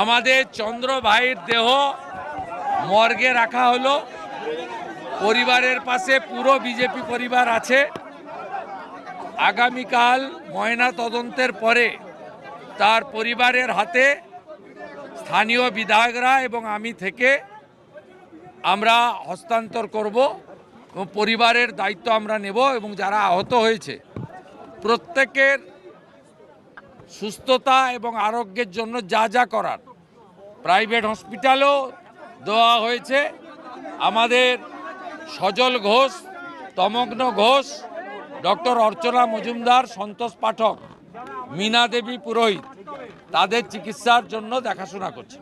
আমাদের চন্দ্র ভাইয়ের দেহ মর্গে রাখা হলো। পরিবারের পাশে পুরো বিজেপি পরিবার আছে। আগামীকাল ময়না তদন্তের পরে তার পরিবারের হাতে স্থানীয় বিধায়করা এবং আমি থেকে আমরা হস্তান্তর করব এবং পরিবারের দায়িত্ব আমরা নেব এবং যারা আহত হয়েছে প্রত্যেকের সুস্থতা এবং আরোগ্যের জন্য যা যা করার প্রাইভেট হসপিটালও দেওয়া হয়েছে। আমাদের সজল ঘোষ, তমগ্ন ঘোষ, ডক্টর অর্চনা মজুমদার, সন্তোষ পাঠক, মীনা দেবী পুরোহিত তাদের চিকিৎসার জন্য দেখাশোনা করছে।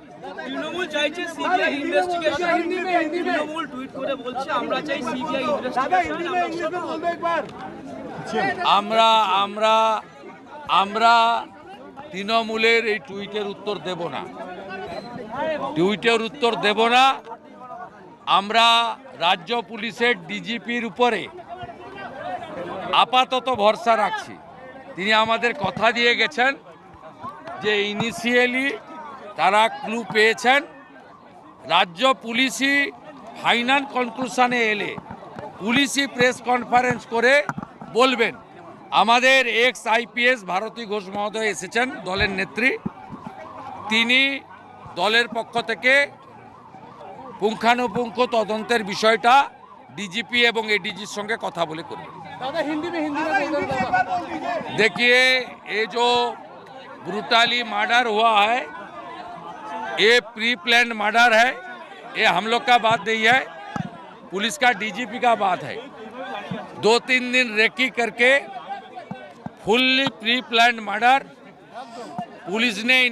তৃণমূল চাইছে সিবিআই ইনভেস্টিগেশন। তৃণমূল টুইট করে বলছে আমরা চাই সিবিআই ইনভেস্টিগেশন। আমরা তৃণমূলের এই টুইটের উত্তর দেব না। আমরা রাজ্য পুলিশের ডিজিপির উপরে আপাতত ভরসা রাখছি। তিনি আমাদের কথা দিয়ে গেছেন যে ইনিশিয়ালি তারা ক্লু পেয়েছেন। রাজ্য পুলিশই ফাইনাল কনক্লুশনে এলে পুলিশই প্রেস কনফারেন্স করে বলবেন। আমাদের এক্স আইপিএস ভারতী ঘোষ মহোদয় এসেছেন, দলের নেত্রী। তিনি দলের পক্ষ থেকে পুঙ্খানুপুঙ্খ তদন্তের বিষয়টা डीजीपी এবং एडीजी संगे কথা বলে করবে। देखिए ये जो ब्रूटली मर्डर हुआ है ये प्री प्लान मर्डर है। ये हम लोग का बात नहीं है, पुलिस का डीजीपी का बात है। 2-3 दिन रेकी करके fully pre plan murder police ने